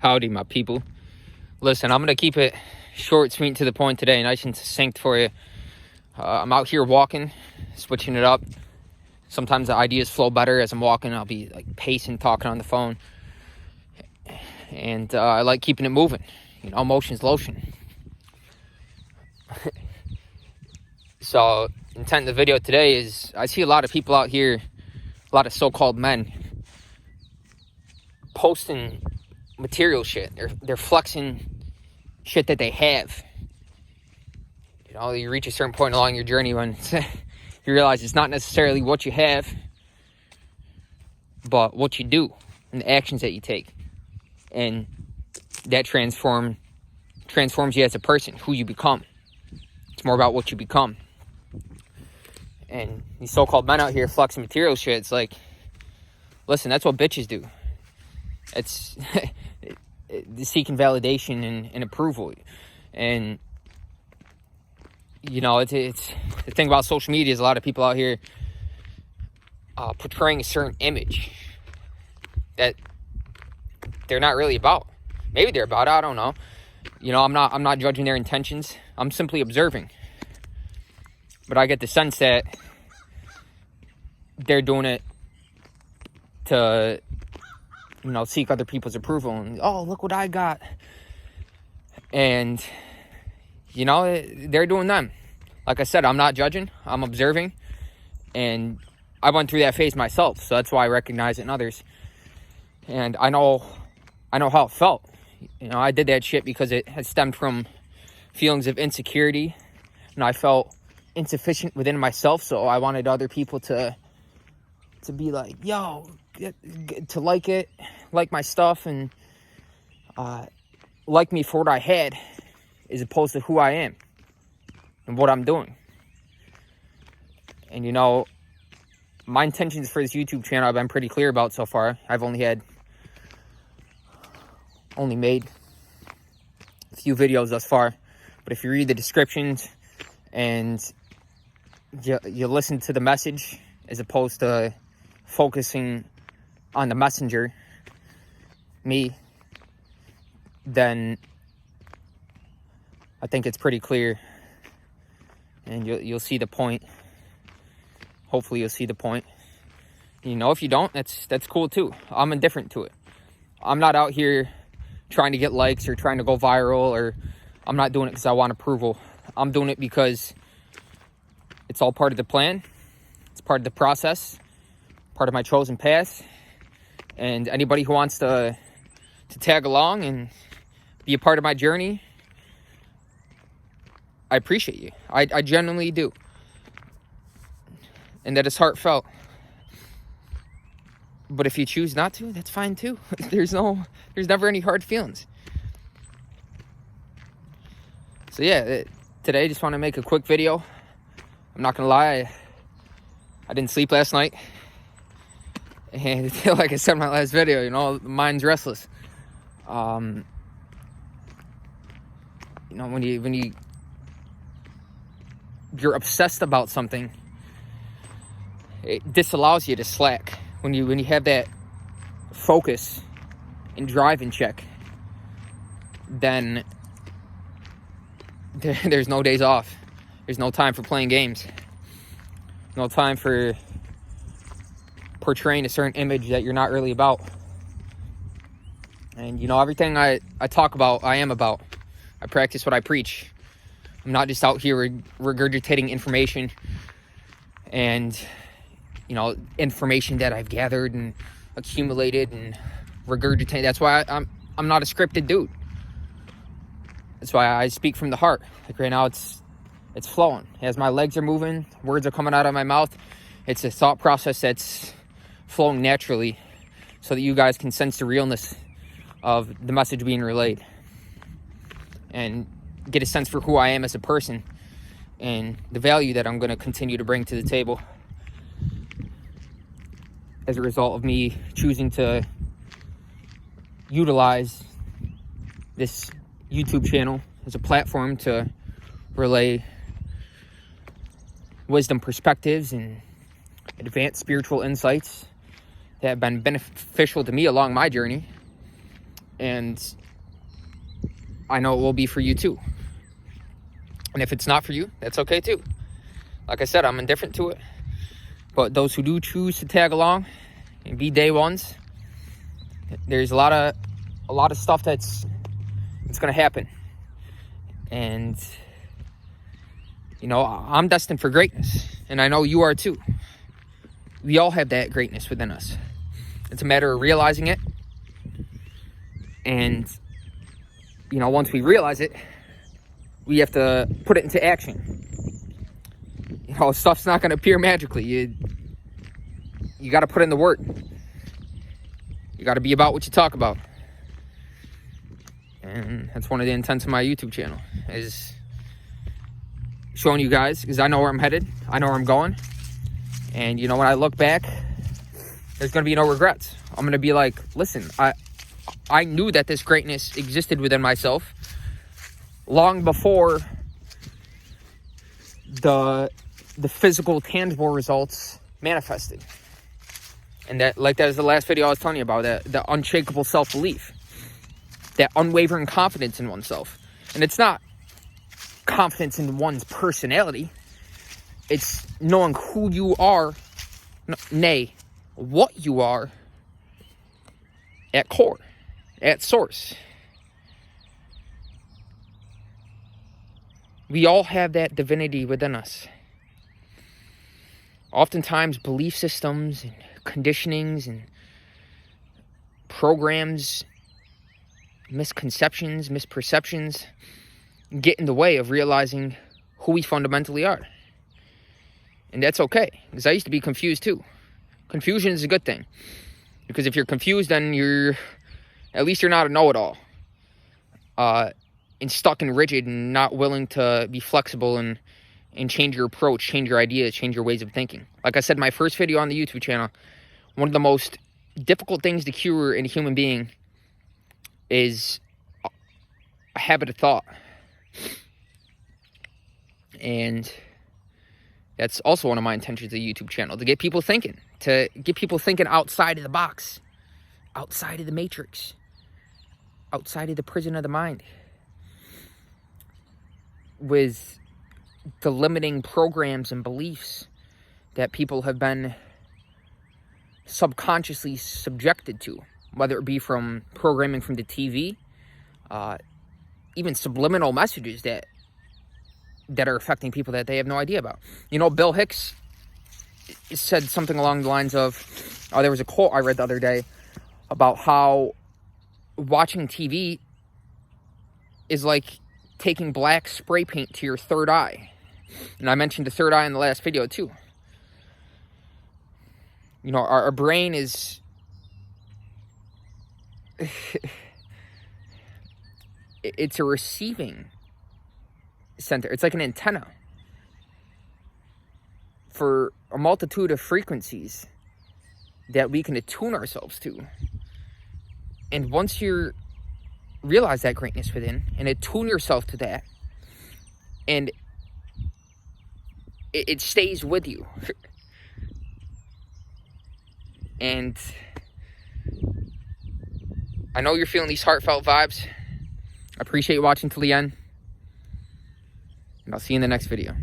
Howdy, my people. Listen, I'm going to keep it short, sweet, to the point today, nice and succinct for you. I'm out here walking, switching it up. Sometimes the ideas flow better as I'm walking. I'll be like pacing, talking on the phone. And I like keeping it moving. You know, motion's lotion. So, intent of the video today is I see a lot of people out here, a lot of so-called men, posting material shit. They're flexing shit that they have. You know, you reach a certain point along your journey when you realize it's not necessarily what you have, but what you do and the actions that you take. And that transforms you as a person, who you become. It's more about what you become. And these so-called men out here flexing material shit, it's like, listen, that's what bitches do. It's seeking validation and approval. And, you know, it's the thing about social media is a lot of people out here portraying a certain image that they're not really about. Maybe they're about it, I don't know. You know, I'm not judging their intentions. I'm simply observing. But I get the sense that they're doing it to, you know, seek other people's approval. And, oh, look what I got. And, you know, they're doing them. Like I said, I'm not judging. I'm observing. And I went through that phase myself. So that's why I recognize it in others. And I know how it felt. You know, I did that shit because it had stemmed from feelings of insecurity. And I felt insufficient within myself. So I wanted other people to be like, yo, to like it, like my stuff, and like me for what I had, as opposed to who I am and what I'm doing. And, you know, my intentions for this YouTube channel I've been pretty clear about so far. I've only made a few videos thus far. But if you read the descriptions and you listen to the message as opposed to focusing on the messenger, me, then I think it's pretty clear, and you'll see the point. Hopefully you'll see the point. You know, if you don't, that's cool too. I'm indifferent to it. I'm not out here trying to get likes or trying to go viral, or I'm not doing it because I want approval. I'm doing it because it's all part of the plan. It's part of the process, part of my chosen path. And anybody who wants to tag along and be a part of my journey, I appreciate you. I genuinely do. And that is heartfelt. But if you choose not to, that's fine too. There's never any hard feelings. So yeah, today I just want to make a quick video. I'm not gonna lie, I didn't sleep last night. And like I said in my last video, you know, the mind's restless. You know, when you're obsessed about something, it disallows you to slack. When you have that focus and drive in check, then there's no days off. There's no time for playing games. No time for portraying a certain image that you're not really about. And, you know, everything I talk about, I am about. I practice what I preach. I'm not just out here regurgitating information and, you know, information that I've gathered and accumulated and regurgitated. That's why I'm not a scripted dude. That's why I speak from the heart. Like right now, it's flowing. As my legs are moving, words are coming out of my mouth. It's a thought process that's flowing naturally so that you guys can sense the realness of the message being relayed and get a sense for who I am as a person and the value that I'm going to continue to bring to the table as a result of me choosing to utilize this YouTube channel as a platform to relay wisdom perspectives and advanced spiritual insights that have been beneficial to me along my journey. And I know it will be for you too. And if it's not for you, that's okay too. Like I said, I'm indifferent to it. But those who do choose to tag along and be day ones, there's a lot of stuff that's going to happen. And you know, I'm destined for greatness, and I know you are too. We all have that greatness within us. It's a matter of realizing it. And you know, once we realize it, we have to put it into action. You know, stuff's not going to appear magically. You got to put in the work. You got to be about what you talk about. And that's one of the intents of my YouTube channel, is showing you guys, because I know where I'm headed. I know where I'm going. And, you know, when I look back, there's going to be no regrets. I'm going to be like, listen, I knew that this greatness existed within myself long before the physical, tangible results manifested. And that is the last video I was telling you about, the unshakable self-belief, that unwavering confidence in oneself. And it's not confidence in one's personality. It's knowing who you are, nay, what you are at core, at source. We all have that divinity within us. Oftentimes, belief systems and conditionings and programs, misconceptions, misperceptions get in the way of realizing who we fundamentally are. And that's okay, because I used to be confused too. Confusion is a good thing, because if you're confused, then at least you're not a know-it-all, and stuck and rigid and not willing to be flexible and change your approach, change your ideas, change your ways of thinking. Like I said in my first video on the YouTube channel, one of the most difficult things to cure in a human being is a habit of thought. And that's also one of my intentions of the YouTube channel, to get people thinking, outside of the box, outside of the matrix, outside of the prison of the mind, with the limiting programs and beliefs that people have been subconsciously subjected to, whether it be from programming from the TV, even subliminal messages that are affecting people that they have no idea about. You know, Bill Hicks said something along the lines of, there was a quote I read the other day about how watching TV is like taking black spray paint to your third eye. And I mentioned the third eye in the last video too. You know, our brain is it's a receiving center. It's like an antenna for a multitude of frequencies that we can attune ourselves to. And once you realize that greatness within and attune yourself to that, and it stays with you. And I know you're feeling these heartfelt vibes. I appreciate you watching till the end. And I'll see you in the next video.